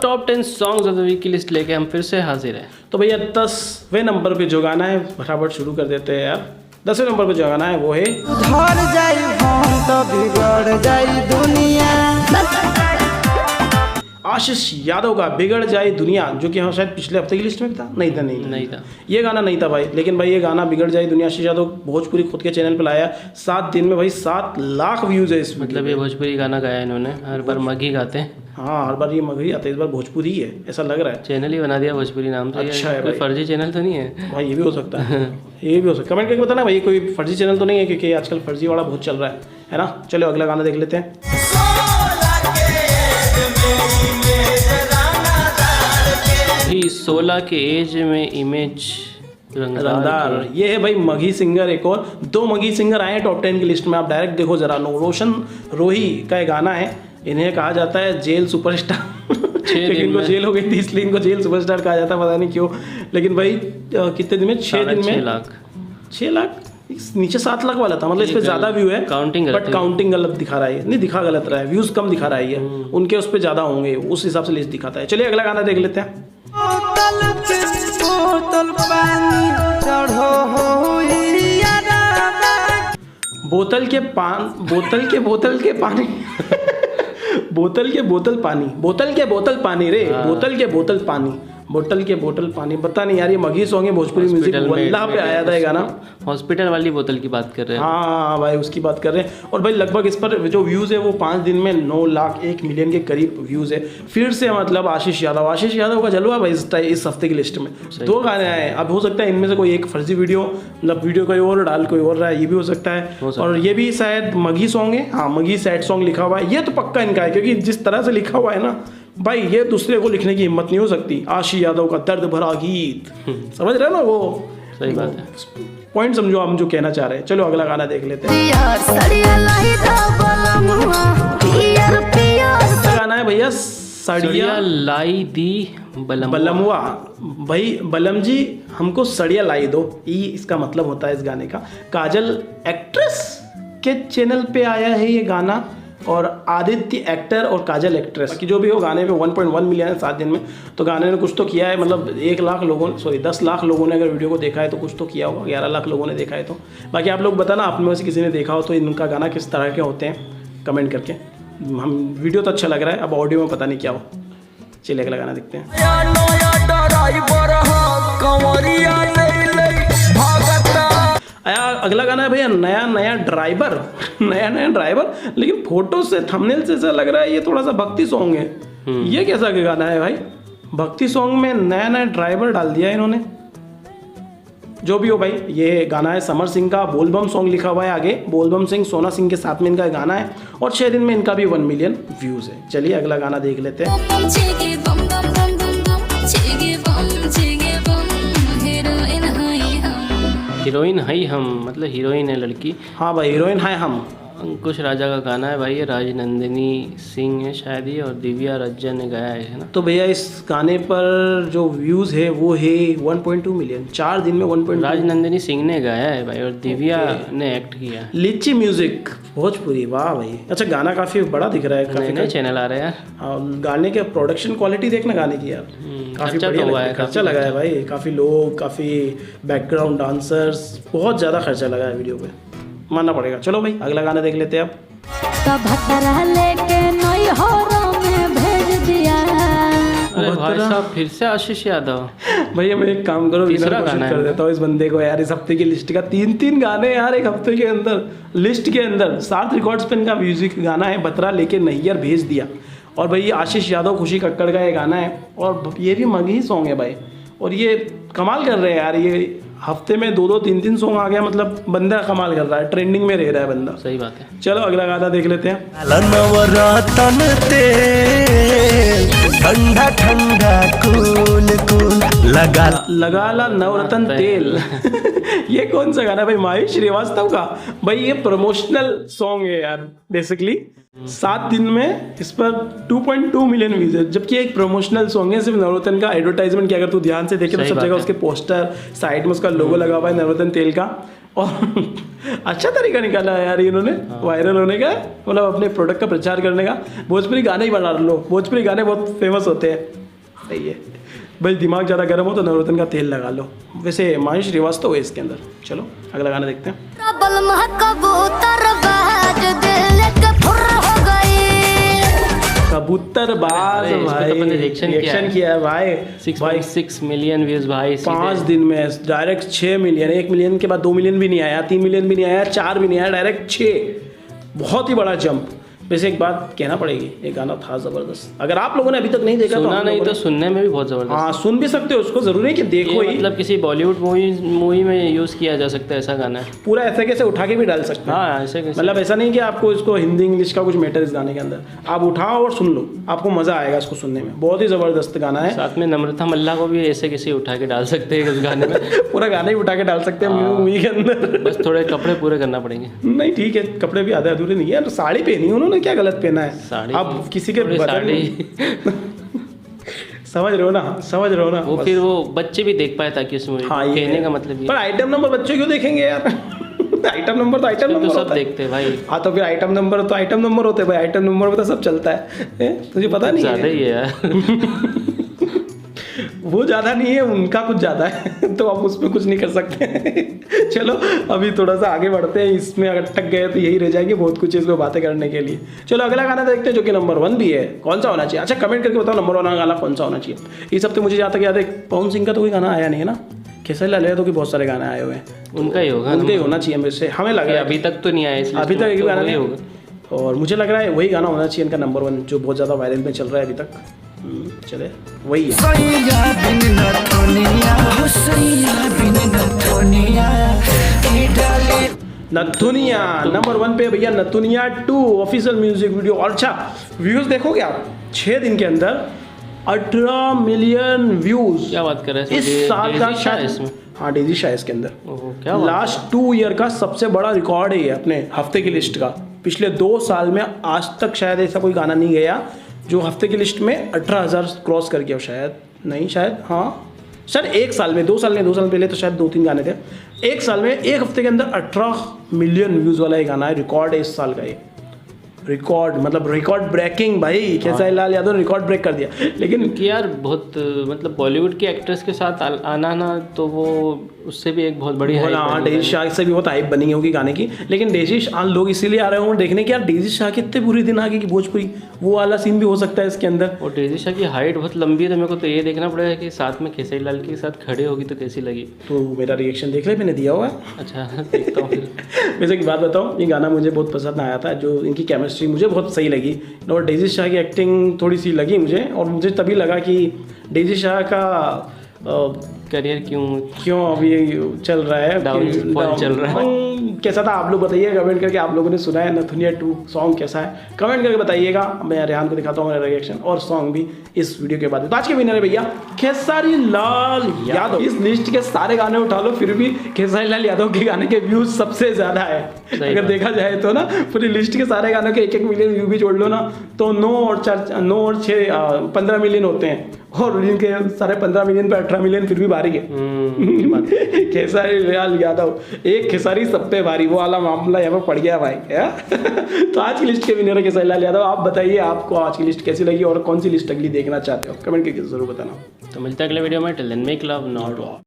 Top 10 songs of the week की list लेके हम फिर से हाजिर हैं। तो भैया 10वें नंबर पे जो गाना है फटाफट शुरू कर देते हैं यार। 10वें नंबर पे जो गाना है वो है उधर जाई हम तो बिगड़ जाई दुनिया। आशीष यादव का बिगड़ जाए दुनिया, जो कि हाँ शायद पिछले हफ्ते की लिस्ट में भी था। नहीं था ये गाना नहीं था भाई। लेकिन भाई ये गाना बिगड़ जाए दुनिया आशीष यादव भोजपुरी खुद के चैनल पे लाया। 7 दिन में भाई 7 लाख व्यूज है इस मतलब ये भोजपुरी गाना गाया इन्होंने। हर बार मघी गाते हैं। हाँ हर बार ये मगही आता है, इस बार भोजपुरी ही है ऐसा लग रहा है। चैनल ही बना दिया भोजपुरी नाम से। अच्छा है कोई भाई। फर्जी चैनल तो नहीं है भाई ये भी हो सकता है ये भी हो सकता है। कमेंट करके बताना भाई कोई फर्जी चैनल तो नहीं है, क्योंकि आजकल फर्जी वाला बहुत चल रहा है ना। चलो अगला गाना देख लेते हैं। 16 के एज में इमेज रंगदार ये है भाई मघी सिंगर। एक और 2 मघी सिंगर आए हैं टॉप 10 की लिस्ट में, आप डायरेक्ट देखो जरा। रोशन रोही का ये गाना है। इन्हें कहा जाता है जेल सुपरस्टार क्योंकि इनको जेल हो गई थी इसलिए इनको जेल सुपरस्टार कहा जाता है, पता नहीं क्यों। लेकिन भाई कितने दिन में 6 दिन में 6 लाख नीचे 7 लाख वाला था। मतलब इस पे ज्यादा व्यू है काउंटिंग बट काउंटिंग गलत दिखा रहा है। नहीं दिखा गलत रहा है, व्यूज कम दिखा रहा है ये। उनके उस पे ज्यादा होंगे उस हिसाब से लिस्ट दिखाता है। चलिए अगला गाना देख लेते हैं। बोतल के पानी बोतल के बोतल पानी पता नहीं यार ये मघी सॉन्ग है भोजपुरी म्यूजिक वल्लाह पे आया था ये गाना। हॉस्पिटल वाली बोतल की बात कर रहे हैं। हाँ भाई उसकी बात कर रहे हैं। और भाई लगभग इस पर जो व्यूज़ है वो 5 दिन में 9 लाख 1 मिलियन के करीब व्यूज़ है। फिर से मतलब आशीष यादव का जलवा भाई इस हफ्ते की लिस्ट में 2 गाने आए। अब हो सकता है इनमें से कोई एक फर्जी वीडियो मतलब वीडियो कोई और डाल कोई और रहा है, ये भी हो सकता है। और ये भी शायद मघी सॉन्ग है। हाँ मघी सैड सॉन्ग लिखा हुआ है, ये तो पक्का इनका है क्योंकि जिस तरह से लिखा हुआ है ना भाई ये दूसरे को लिखने की हिम्मत नहीं हो सकती। आशीष यादव का दर्द भरा गीत समझ रहे हो ना वो। सही बात है, पॉइंट समझो हम जो कहना चाह रहे हैं। चलो अगला गाना देख लेते हैं। गाना है भैया सड़िया लाई दी बलमुआ। भाई बलम जी हमको सड़िया लाई दो, इसका मतलब होता है इस गाने का। काजल एक्ट्रेस के चैनल पे आया है ये गाना और आदित्य एक्टर और काजल एक्ट्रेस की जो भी हो। गाने पे 1.1 मिलियन है 7 दिन में। तो गाने ने कुछ तो किया है, मतलब 10 लाख लोगों ने अगर वीडियो को देखा है तो कुछ तो किया होगा। 11 लाख लोगों ने देखा है तो बाकी आप लोग बताना आप में से किसी ने देखा हो तो इनका गाना किस तरह के होते हैं कमेंट करके। हम वीडियो तो अच्छा लग रहा है, अब ऑडियो में पता नहीं क्या हो। चलिए अगला गाना देखते हैं। अगला गाना है भैया नया ड्राइवर लेकिन फोटो से थंबनेल से ऐसा लग रहा है ये थोड़ा सा भक्ति सॉन्ग है। ये कैसा गाना है भाई? भक्ति सॉन्ग में नया ड्राइवर डाल दिया इन्होंने। जो भी हो भाई ये गाना है समर सिंह का। बोलबम सॉन्ग लिखा हुआ है आगे। बोलबम सिंह सोना सिंह के साथ में इनका गाना है और 6 दिन में इनका भी 1 मिलियन व्यूज है। चलिए अगला गाना देख लेते हैं। हीरोइन है हम, मतलब हीरोइन है लड़की। हाँ भाई हीरोइन है हम। अंकुश राजा का गाना है भाई। ये राजनंदिनी सिंह है शायद ही और दिव्या रज्जन ने गाया है ना। तो भैया इस गाने पर जो व्यूज है वो है 1.2 मिलियन 4 दिन में 1.2। राजनंदिनी सिंह ने गाया है भाई और दिव्या ने एक्ट किया। लिच्ची म्यूजिक भोजपुरी, वाह भाई। अच्छा गाना काफी बड़ा दिख रहा है, काफी नए चैनल आ रहे हैं यार। गाने के प्रोडक्शन क्वालिटी देखना गाने की यार काफी बढ़िया खर्चा लगा है भाई। काफी लोग, काफी बैकग्राउंड डांसर्स, बहुत ज्यादा खर्चा लगा है वीडियो पे, मानना पड़ेगा। चलो भाई अगला गाना देख लेते हैं अब। अरे भाई साहब फिर से आशीष यादव। भैया मैं एक काम करो विनर घोषित कर देता हूँ इस बंदे को यार। इस हफ्ते की लिस्ट का 3 गाने यार एक हफ्ते के अंदर लिस्ट के अंदर। 7 रिकॉर्ड्स पे इनका म्यूजिक गाना है बतरा लेके नैयर भेज दिया। और भाई आशीष यादव खुशी कक्कड़ का ये गाना है और ये भी मघी सॉन्ग है भाई। और ये कमाल कर रहे हैं यार, ये हफ्ते में 2-2 3-3 सॉन्ग आ गया। मतलब बंदा कमाल कर रहा है, ट्रेंडिंग में रह रहा है बंदा। सही बात है। चलो अगला गाना देख लेते हैं। ठंडा ठंडा कूल लगा ला नवरत्न तेल ये कौन सा गाना है भाई? माही श्रीवास्तव का। भाई ये प्रमोशनल सॉन्ग है यार बेसिकली। 7 दिन में इस पर 2.2 मिलियन व्यूज है, जबकि एक प्रमोशनल सॉन्ग है सिर्फ नवरत्न का एडवर्टाइजमेंट की अगर तू ध्यान से देखे तो सही सब बात जगह है। उसके पोस्टर साइड में उसका लोगो लगा हुआ है नवरत्न तेल का। और अच्छा तरीका निकाला है यार इन्होंने वायरल होने का, मतलब अपने प्रोडक्ट का प्रचार करने का। भोजपुरी गाने ही बना लो, भोजपुरी गाने बहुत फेमस होते हैं। सही है भाई, दिमाग ज़्यादा गर्म हो तो नवरत्न का तेल लगा लो। वैसे मायूष श्रीवास्तव है इसके अंदर। चलो अगला गाना देखते हैं। कबूतरबाज अरे, इस पे तो अपने भाई reaction किया है भाई। 6.6 मिलियन व्यूज भाई 5 दिन में डायरेक्ट 6 मिलियन, 1 मिलियन के बाद 2 मिलियन भी नहीं आया, 3 मिलियन भी नहीं आया, 4 भी नहीं आया, डायरेक्ट 6। बहुत ही बड़ा जंप। वैसे एक बात कहना पड़ेगी, ये गाना था ज़बरदस्त। अगर आप लोगों ने अभी तक नहीं देखा सुना हम नहीं लोगों तो ने- सुनने में भी बहुत जबरदस्त। हाँ सुन भी सकते हो उसको, जरूरी है कि देखो ये ही। मतलब किसी बॉलीवुड मूवी में यूज किया जा सकता है ऐसा गाना है। पूरा ऐसे कैसे उठा के भी डाल सकते हैं। हाँ ऐसे कैसे मतलब ऐसा नहीं कि आपको इसको हिंदी इंग्लिश का कुछ मैटर इस गाने के अंदर, आप उठाओ और सुन लो, आपको मज़ा आएगा इसको सुनने में। बहुत ही ज़बरदस्त गाना है। साथ में नम्रता मल्ला को भी ऐसे किसी उठा के डाल सकते हैं उस गाने में। पूरा गाना ही उठा के डाल सकते हैं मूवी के अंदर। बस थोड़े कपड़े पूरे करना पड़ेंगे। नहीं ठीक है, कपड़े भी आधे अधूरे नहीं है यार। साड़ी पहनी है उन्होंने, क्या गलत पहना है। साड़ी अब किसी के थोड़ी बदन साड़ी समझ रहे हो ना, समझ रहे हो ना। वो बस। फिर वो बच्चे भी देख पाए ताकि उस मूवी हाँ, ये कहने है। का मतलब ये पर आइटम नंबर बच्चे क्यों देखेंगे यार। आइटम नंबर तो आइटम तो नंबर सब होता है। देखते हैं भाई। हाँ तो फिर आइटम नंबर तो आइटम नंबर होते हैं भाई। आइटम नंबर में तो सब चलता है। तुझे पता नहीं ज्यादा है। ही है यार। वो ज़्यादा नहीं है, उनका कुछ ज़्यादा है। तो आप उसमें कुछ नहीं कर सकते। चलो अभी थोड़ा सा आगे बढ़ते हैं। इसमें अगर टक गए तो यही रह जाएंगे, बहुत कुछ इसमें बातें करने के लिए। चलो अगला गाना देखते हैं जो कि नंबर 1 भी है। कौन सा होना चाहिए? अच्छा कमेंट करके बताओ नंबर 1 गाना कौन सा होना चाहिए। इस हफ्ते मुझे जहाँ तक याद है पवन सिंह का तो कोई गाना आया नहीं है ना। खेसारी लाल यादव के बहुत सारे गाने आए हुए हैं, उनका ही होगा। उनके ही होना चाहिए मेरे से, हमें लग रहा है। अभी तक तो नहीं आया इसलिए अभी तक एक तो गाना वही नहीं होगा। और मुझे लग रहा है वही गाना होना चाहिए इनका नंबर 1, जो बहुत ज़्यादा वायरल में चल रहा है अभी तक। चले वही है। सैया बिन नथुनिया हो सैया बिन नथुनिया ई डाले नथुनिया नंबर 1 पे भैया। नथुनिया 2 ऑफिशियल म्यूजिक वीडियो। और अच्छा व्यूज देखोगे आप, 6 दिन के अंदर 18 मिलियन व्यूज। क्या बात कर रहे हैं इस साल का शायद इसमें। हाँ डेजी शाह इसके अंदर। ओहो, क्या बात लास्ट 2 ईयर का सबसे बड़ा रिकॉर्ड है ये अपने हफ्ते की लिस्ट का। पिछले 2 साल में आज तक शायद ऐसा कोई गाना नहीं गया जो हफ्ते की लिस्ट में 18,000 क्रॉस कर गया। शायद नहीं, शायद हाँ, शायद 1 साल में, 2 साल नहीं, 2 साल पहले तो शायद 2-3 गाने थे। 1 साल में 1 हफ्ते के अंदर 18 मिलियन व्यूज वाला ये गाना है। रिकॉर्ड है इस साल का ये। रिकॉर्ड मतलब रिकॉर्ड ब्रेकिंग भाई। खेसारी लाल यादव ने रिकॉर्ड ब्रेक कर दिया। लेकिन कि यार बहुत मतलब बॉलीवुड के एक्ट्रेस के साथ आना ना, तो वो उससे भी एक बहुत बड़ी hype हाँ बनी डेजी है। शाह से भी बहुत हाइप बनी होगी गाने की। लेकिन डेजी शाह लोग इसीलिए आ रहे होंगे देखने की यार डेजी शाह कितने बुरे दिन आ गए कि भोजपुरी वो वाला सीन भी हो सकता है इसके अंदर। और डेजी शाह की हाइट बहुत लंबी है, तो मेरे को तो ये देखना पड़ेगा कि साथ में खेसारी लाल के साथ खड़े होगी तो कैसी लगी। तो मेरा रिएक्शन देख ले, मैंने दिया हुआ है। अच्छा देखता हूँ फिर। वैसे एक बात बताऊँ, ये गाना मुझे बहुत पसंद आया था। जो इनकी केमिस्ट्री मुझे बहुत सही लगी और डेजी शाह की एक्टिंग थोड़ी सी लगी मुझे। और मुझे तभी लगा कि डेजी शाह का करियर क्यों अभी चल रहा है, Downfall चल रहा है। कैसा था आप लोग बताइए कमेंट करके। आप लोगों ने सुना है नथुनिया 2 सॉन्ग कैसा है, कमेंट करके बताइएगा। मैं रेहान को दिखाता हूँ मेरा रिएक्शन और सॉन्ग भी इस वीडियो के बाद। तो आज के विनर है भैया खेसारी लाल यादव। इस लिस्ट के सारे गाने उठा लो फिर भी खेसारी लाल यादव के गाने के व्यूज सबसे ज्यादा है। अगर बात। देखा जाए तो ना, पूरी लिस्ट के सारे गानों के 1-1 मिलियन व्यू भी जोड़ लो ना, तो 9 और 6 15 मिलियन होते हैं। और इनके सारे 15 मिलियन पे 18 मिलियन फिर भी भारी है। खेसारी लाल यादव एक खेसारी सब पे भारी, वो वाला मामला यहाँ पर पड़ गया भाई। तो आज की लिस्ट के विनर है खेसारी लाल यादव। आप बताइए आपको आज की लिस्ट कैसी लगी और कौन सी लिस्ट अगली देखना चाहते हो, कमेंट करके जरूर बताना। तो मिलते हैं अगले वीडियो में। Till then make love not war.